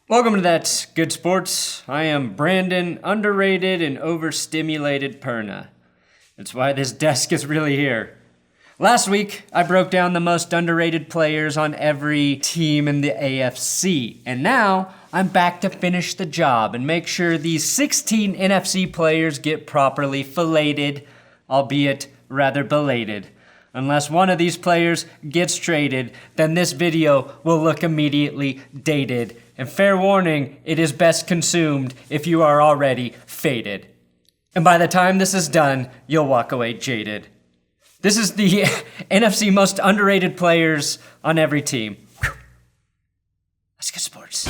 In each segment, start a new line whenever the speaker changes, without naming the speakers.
Welcome to That's Good Sports. I am Brandon, underrated and overstimulated Perna. That's why this desk is really here. Last week, I broke down the most underrated players on every team in the AFC. And now, I'm back to finish the job and make sure these 16 NFC players get properly filleted, albeit rather belated. Unless one of these players gets traded, then this video will look immediately dated. And fair warning, it is best consumed if you are already faded. And by the time this is done, you'll walk away jaded. This is the NFC most underrated players on every team. Whew. Let's get sports.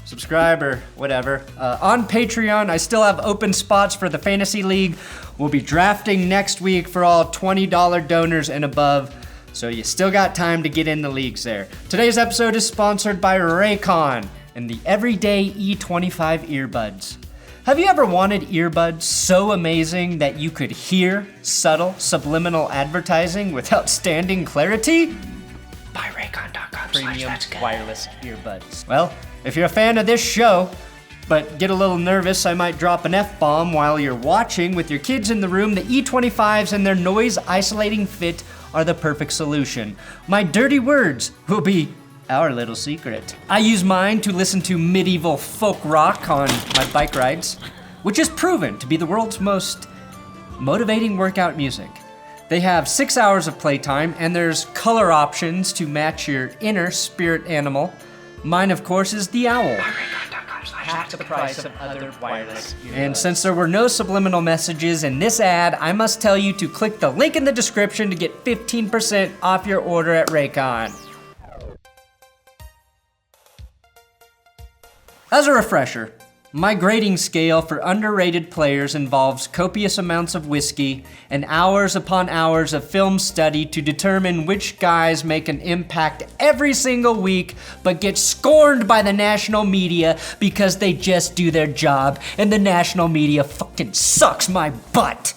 Subscribe or whatever. On Patreon, I still have open spots for the Fantasy League. We'll be drafting next week for all $20 donors and above, so you still got time to get in the leagues there. Today's episode is sponsored by Raycon and the Everyday E25 earbuds. Have you ever wanted earbuds so amazing that you could hear subtle subliminal advertising with outstanding clarity? Buy Raycon.com Premium wireless earbuds. Well, if you're a fan of this show, but get a little nervous, I might drop an F-bomb while you're watching with your kids in the room, the E25s and their noise isolating fit are the perfect solution. My dirty words will be our little secret. I use mine to listen to medieval folk rock on my bike rides, which is proven to be the world's most motivating workout music. They have 6 hours of playtime, and there's color options to match your inner spirit animal. Mine, of course, is the owl. Half the price of other wireless earbuds. And since there were no subliminal messages in this ad, I must tell you to click the link in the description to get 15% off your order at Raycon. As a refresher, my grading scale for underrated players involves copious amounts of whiskey and hours upon hours of film study to determine which guys make an impact every single week but get scorned by the national media because they just do their job and the national media fucking sucks my butt.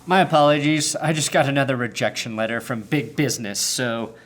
My apologies, I just got another rejection letter from big business, so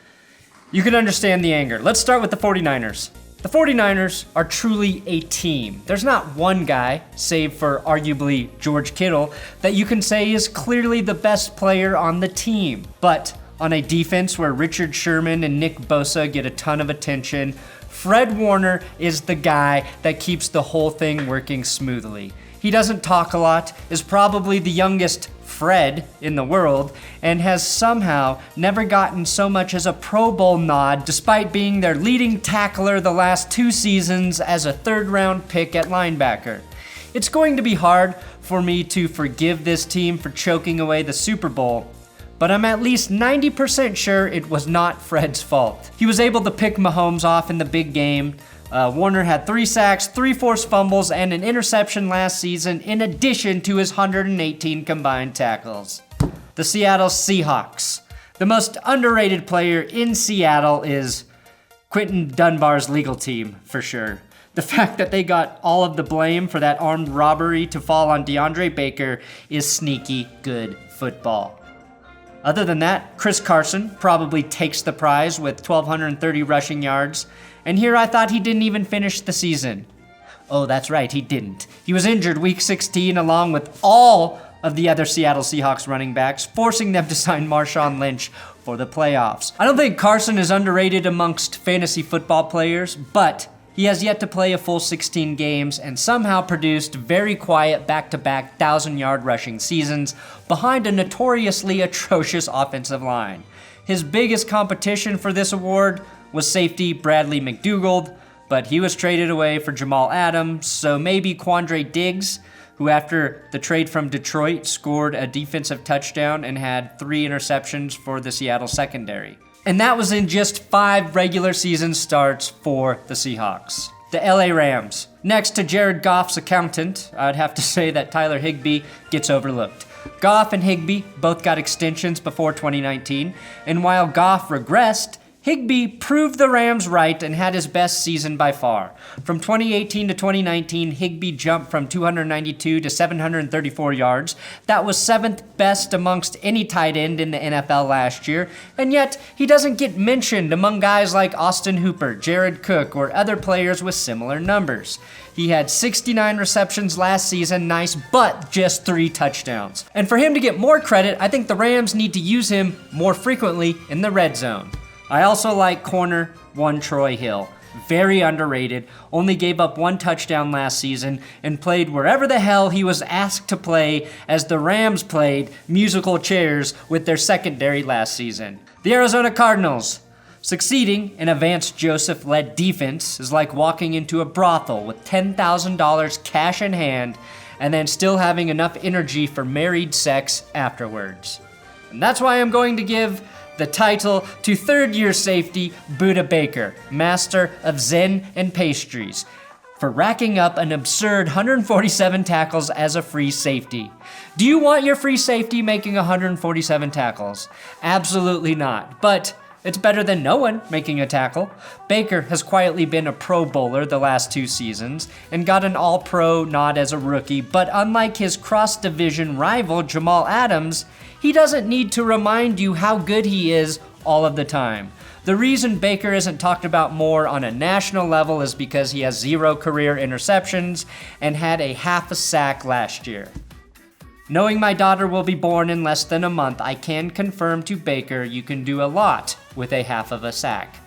you can understand the anger. Let's start with the 49ers. The 49ers are truly a team. There's not one guy, save for arguably George Kittle, that you can say is clearly the best player on the team. But on a defense where Richard Sherman and Nick Bosa get a ton of attention, Fred Warner is the guy that keeps the whole thing working smoothly. He doesn't talk a lot, is probably the youngest Fred in the world, and has somehow never gotten so much as a Pro Bowl nod despite being their leading tackler the last 2 seasons as a third-round pick at linebacker. It's going to be hard for me to forgive this team for choking away the Super Bowl, but I'm at least 90% sure it was not Fred's fault. He was able to pick Mahomes off in the big game. Warner had 3 sacks, 3 forced fumbles, and an interception last season, in addition to his 118 combined tackles. The Seattle Seahawks. The most underrated player in Seattle is Quentin Dunbar's legal team, for sure. The fact that they got all of the blame for that armed robbery to fall on DeAndre Baker is sneaky good football. Other than that, Chris Carson probably takes the prize with 1,230 rushing yards. And here I thought he didn't even finish the season. Oh, that's right, he didn't. He was injured week 16 along with all of the other Seattle Seahawks running backs, forcing them to sign Marshawn Lynch for the playoffs. I don't think Carson is underrated amongst fantasy football players, but he has yet to play a full 16 games and somehow produced very quiet back-to-back 1,000-yard rushing seasons behind a notoriously atrocious offensive line. His biggest competition for this award was safety Bradley McDougald, but he was traded away for Jamal Adams, so maybe Quandre Diggs, who after the trade from Detroit scored a defensive touchdown and had 3 interceptions for the Seattle secondary. And that was in just 5 regular season starts for the Seahawks. The LA Rams. Next to Jared Goff's accountant, I'd have to say that Tyler Higbee gets overlooked. Goff and Higbee both got extensions before 2019, and while Goff regressed, Higbee proved the Rams right and had his best season by far. From 2018 to 2019, Higbee jumped from 292 to 734 yards. That was 7th best amongst any tight end in the NFL last year, and yet he doesn't get mentioned among guys like Austin Hooper, Jared Cook, or other players with similar numbers. He had 69 receptions last season, nice, but just 3 touchdowns. And for him to get more credit, I think the Rams need to use him more frequently in the red zone. I also like corner 1 Troy Hill. Very underrated, only gave up 1 touchdown last season and played wherever the hell he was asked to play as the Rams played musical chairs with their secondary last season. The Arizona Cardinals. Succeeding in a Vance Joseph-led defense is like walking into a brothel with $10,000 cash in hand and then still having enough energy for married sex afterwards. And that's why I'm going to give the title to third-year safety Budda Bakers, master of Zen and pastries, for racking up an absurd 147 tackles as a free safety. Do you want your free safety making 147 tackles? Absolutely not, but it's better than no one making a tackle. Baker has quietly been a Pro Bowler the last 2 seasons and got an All-Pro nod as a rookie, but unlike his cross-division rival Jamal Adams, he doesn't need to remind you how good he is all of the time. The reason Baker isn't talked about more on a national level is because he has 0 career interceptions and had a half a sack last year. Knowing my daughter will be born in less than a month, I can confirm to Baker you can do a lot with a half of a sack.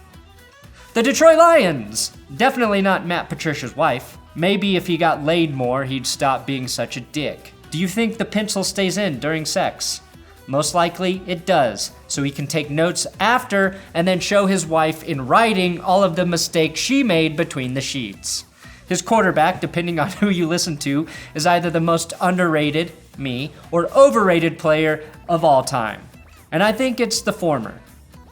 The Detroit Lions! Definitely not Matt Patricia's wife. Maybe if he got laid more, he'd stop being such a dick. Do you think the pencil stays in during sex? Most likely it does, so he can take notes after and then show his wife in writing all of the mistakes she made between the sheets. His quarterback, depending on who you listen to, is either the most underrated, me, or overrated player of all time. And I think it's the former,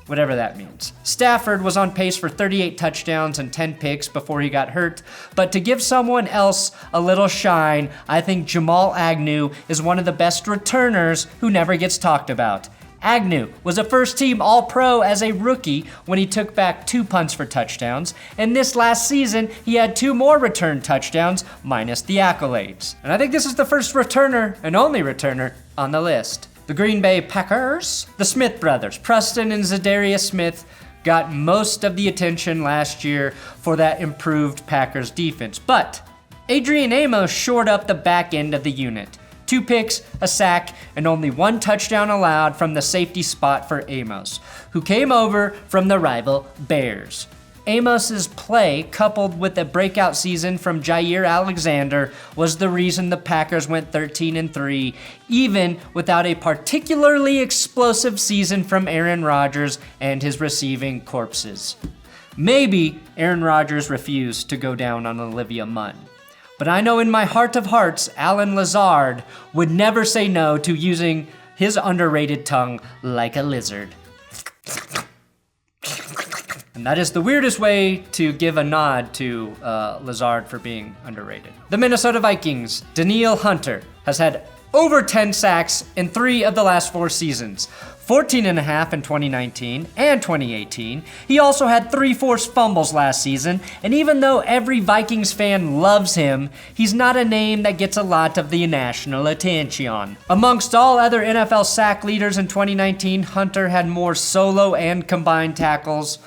whatever that means. Stafford was on pace for 38 touchdowns and 10 picks before he got hurt, but to give someone else a little shine, I think Jamal Agnew is one of the best returners who never gets talked about. Agnew was a first-team All-Pro as a rookie when he took back 2 punts for touchdowns, and this last season, he had 2 more return touchdowns, minus the accolades. And I think this is the first returner, and only returner, on the list. The Green Bay Packers. The Smith brothers, Preston and Darius Smith, got most of the attention last year for that improved Packers defense, but Adrian Amos shored up the back end of the unit. 2 picks, a sack, and only 1 touchdown allowed from the safety spot for Amos, who came over from the rival Bears. Amos's play, coupled with a breakout season from Jair Alexander, was the reason the Packers went 13-3, even without a particularly explosive season from Aaron Rodgers and his receiving corpses. Maybe Aaron Rodgers refused to go down on Olivia Munn. But I know in my heart of hearts, Alan Lazard would never say no to using his underrated tongue like a lizard. And that is the weirdest way to give a nod to Lazard for being underrated. The Minnesota Vikings. Danielle Hunter has had over 10 sacks in 3 of the last 4 seasons. 14.5 in 2019 and 2018. He also had 3 forced fumbles last season, and even though every Vikings fan loves him, he's not a name that gets a lot of the national attention. Amongst all other NFL sack leaders in 2019, Hunter had more solo and combined tackles.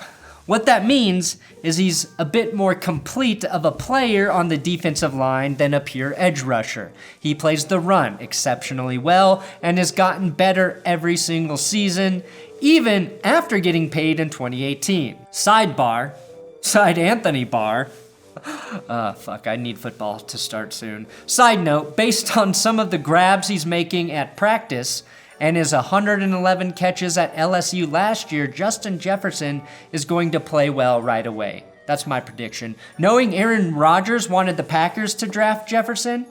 What that means is he's a bit more complete of a player on the defensive line than a pure edge rusher. He plays the run exceptionally well and has gotten better every single season, even after getting paid in 2018. Side Anthony Barr. I need football to start soon. Side note, based on some of the grabs he's making at practice, and his 111 catches at LSU last year, Justin Jefferson is going to play well right away. That's my prediction. Knowing Aaron Rodgers wanted the Packers to draft Jefferson,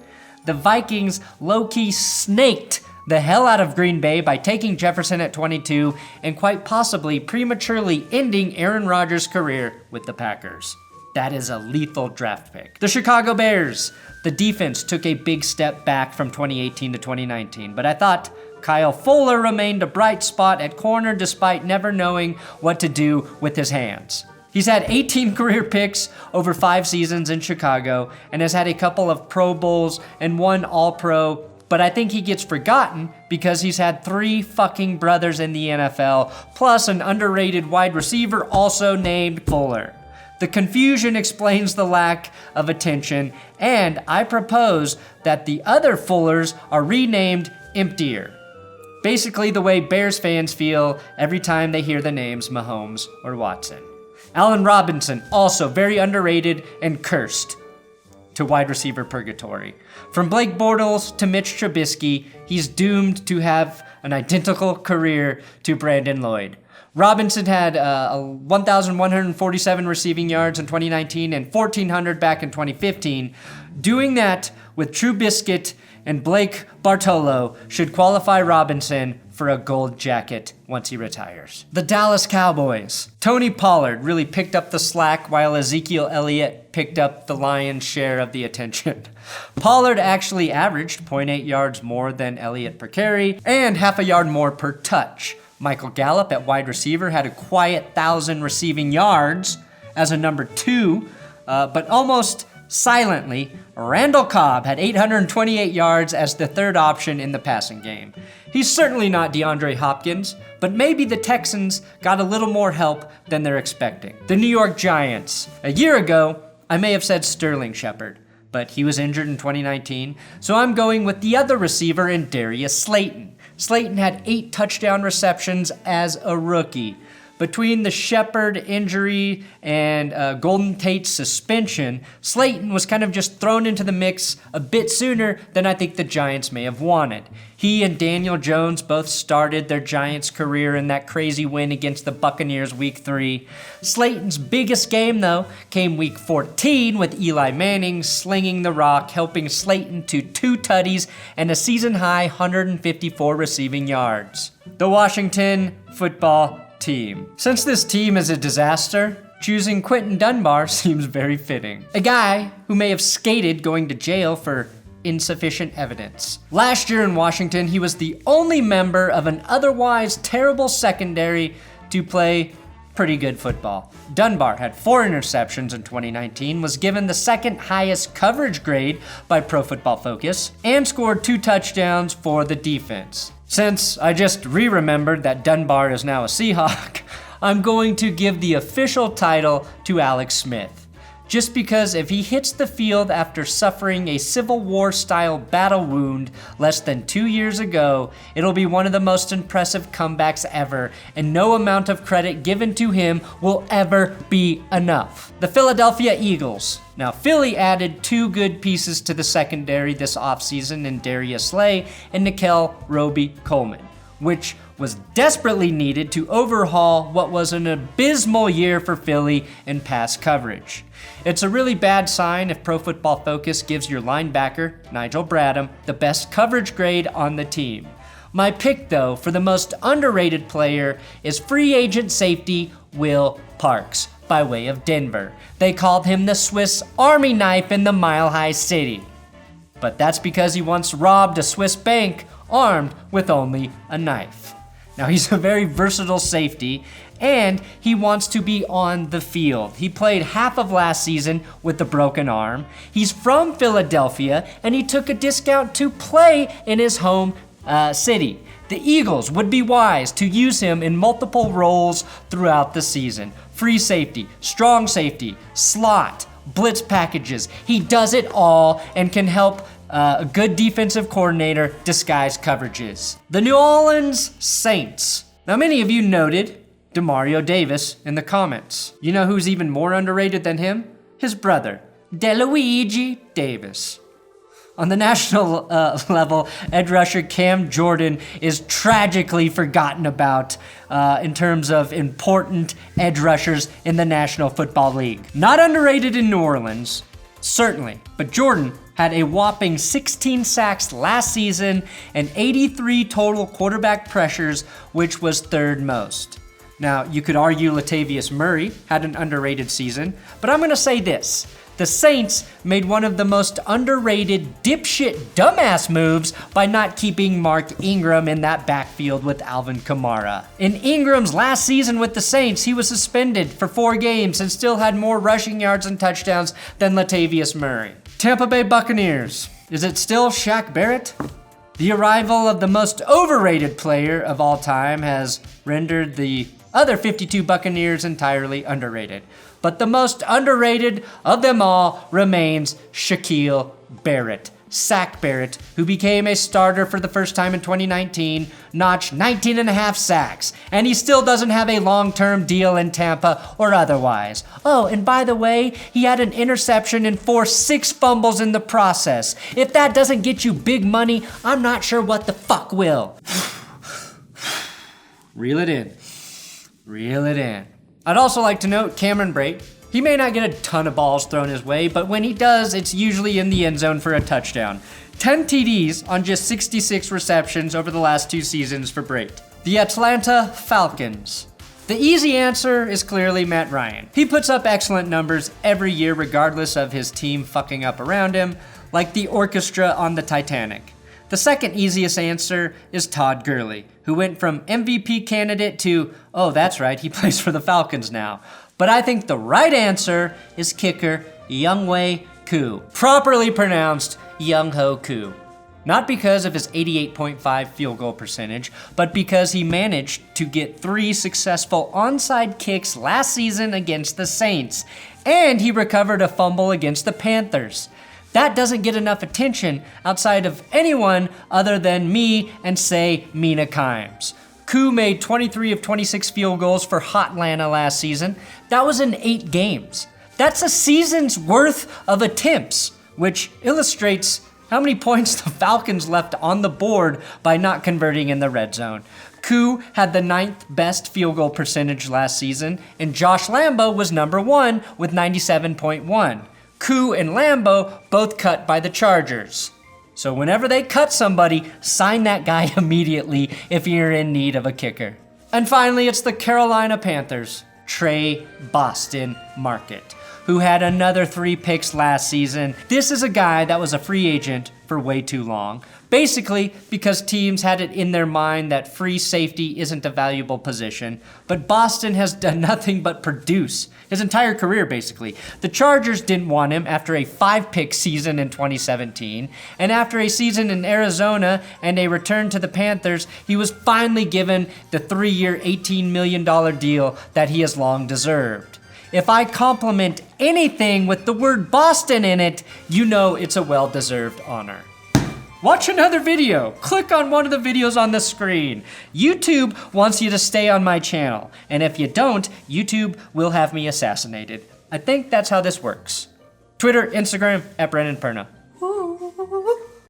the Vikings low-key snaked the hell out of Green Bay by taking Jefferson at 22 and quite possibly prematurely ending Aaron Rodgers' career with the Packers. That is a lethal draft pick. The Chicago Bears. The defense took a big step back from 2018 to 2019, but I thought Kyle Fuller remained a bright spot at corner despite never knowing what to do with his hands. He's had 18 career picks over 5 seasons in Chicago and has had a couple of Pro Bowls and 1 All-Pro, but I think he gets forgotten because he's had 3 fucking brothers in the NFL, plus an underrated wide receiver also named Fuller. The confusion explains the lack of attention, and I propose that the other Fullers are renamed Emptier. Basically the way Bears fans feel every time they hear the names Mahomes or Watson. Allen Robinson, also very underrated and cursed to wide receiver purgatory. From Blake Bortles to Mitch Trubisky, he's doomed to have an identical career to Brandon Lloyd. Robinson had 1,147 receiving yards in 2019 and 1,400 back in 2015. Doing that with Trubisky and Blake Bartolo should qualify Robinson for a gold jacket once he retires. The Dallas Cowboys. Tony Pollard really picked up the slack while Ezekiel Elliott picked up the lion's share of the attention. Pollard actually averaged 0.8 yards more than Elliott per carry and half a yard more per touch. Michael Gallup at wide receiver had a quiet 1,000 receiving yards as a number 2, but almost silently, Randall Cobb had 828 yards as the 3rd option in the passing game. He's certainly not DeAndre Hopkins, but maybe the Texans got a little more help than they're expecting. The New York Giants. A year ago, I may have said Sterling Shepard, but he was injured in 2019, so I'm going with the other receiver in Darius Slayton. Slayton had 8 touchdown receptions as a rookie. Between the Shepard injury and Golden Tate's suspension, Slayton was kind of just thrown into the mix a bit sooner than I think the Giants may have wanted. He and Daniel Jones both started their Giants career in that crazy win against the Buccaneers week 3. Slayton's biggest game, though, came week 14 with Eli Manning slinging the rock, helping Slayton to 2 tutties and a season-high 154 receiving yards. The Washington football team. Since this team is a disaster, choosing Quentin Dunbar seems very fitting. A guy who may have skated going to jail for insufficient evidence. Last year in Washington, he was the only member of an otherwise terrible secondary to play pretty good football. Dunbar had 4 interceptions in 2019, was given the 2nd highest coverage grade by Pro Football Focus, and scored 2 touchdowns for the defense. Since I just remembered that Dunbar is now a Seahawk, I'm going to give the official title to Alex Smith. Just because if he hits the field after suffering a Civil War-style battle wound less than 2 years ago, it'll be one of the most impressive comebacks ever, and no amount of credit given to him will ever be enough. The Philadelphia Eagles. Now, Philly added 2 good pieces to the secondary this offseason in Darius Slay and Nickel Roby-Coleman, which was desperately needed to overhaul what was an abysmal year for Philly in pass coverage. It's a really bad sign if Pro Football Focus gives your linebacker, Nigel Bradham, the best coverage grade on the team. My pick, though, for the most underrated player is free agent safety Will Parks, by way of Denver. They called him the Swiss Army knife in the Mile High City. But that's because he once robbed a Swiss bank armed with only a knife. Now, he's a very versatile safety, and he wants to be on the field. He played half of last season with a broken arm. He's from Philadelphia, and he took a discount to play in his home city. The Eagles would be wise to use him in multiple roles throughout the season. Free safety, strong safety, slot, blitz packages. He does it all and can help a good defensive coordinator disguise coverages. The New Orleans Saints. Now, many of you noted DeMario Davis in the comments. You know who's even more underrated than him? His brother, DeLuigi Davis. On the national level, edge rusher Cam Jordan is tragically forgotten about in terms of important edge rushers in the National Football League. Not underrated in New Orleans, certainly, but Jordan had a whopping 16 sacks last season and 83 total quarterback pressures, which was 3rd most. Now, you could argue Latavius Murray had an underrated season, but I'm going to say this. The Saints made one of the most underrated dipshit dumbass moves by not keeping Mark Ingram in that backfield with Alvin Kamara. In Ingram's last season with the Saints, he was suspended for 4 games and still had more rushing yards and touchdowns than Latavius Murray. Tampa Bay Buccaneers. Is it still Shaq Barrett? The arrival of the most overrated player of all time has rendered the other 52 Buccaneers entirely underrated. But the most underrated of them all remains Shaquil Barrett. Sack Barrett, who became a starter for the first time in 2019, notched 19.5 sacks, and he still doesn't have a long-term deal in Tampa or otherwise. Oh, and by the way, he had an interception and forced 6 fumbles in the process. If that doesn't get you big money, I'm not sure what the fuck will. Reel it in. Reel it in. I'd also like to note Cameron Brate. He may not get a ton of balls thrown his way, but when he does, it's usually in the end zone for a touchdown. 10 TDs on just 66 receptions over the last 2 seasons for Brate. The Atlanta Falcons. The easy answer is clearly Matt Ryan. He puts up excellent numbers every year regardless of his team fucking up around him, like the orchestra on the Titanic. The second easiest answer is Todd Gurley, who went from MVP candidate to, oh, that's right, he plays for the Falcons now. But I think the right answer is kicker Younghoe Koo, properly pronounced Younghoe Koo. Not because of his 88.5 field goal percentage, but because he managed to get 3 successful onside kicks last season against the Saints, and he recovered a fumble against the Panthers. That doesn't get enough attention outside of anyone other than me and, say, Mina Kimes. Koo made 23 of 26 field goals for Hotlanta last season. That was in 8 games. That's a season's worth of attempts, which illustrates how many points the Falcons left on the board by not converting in the red zone. Koo had the 9th best field goal percentage last season, and Josh Lambo was number 1 with 97.1. Koo and Lambo both cut by the Chargers. So whenever they cut somebody, sign that guy immediately if you're in need of a kicker. And finally, it's the Carolina Panthers, Trey Boston Market, who had another 3 picks last season. This is a guy that was a free agent for way too long, basically because teams had it in their mind that free safety isn't a valuable position, but Boston has done nothing but produce his entire career, basically. The Chargers didn't want him after a 5-pick season in 2017, and after a season in Arizona and a return to the Panthers, he was finally given the 3-year, $18 million deal that he has long deserved. If I compliment anything with the word Boston in it, you know it's a well-deserved honor. Watch another video. Click on one of the videos on the screen. YouTube wants you to stay on my channel, and if you don't, YouTube will have me assassinated. I think that's how this works. Twitter, Instagram, @BrandonPerna.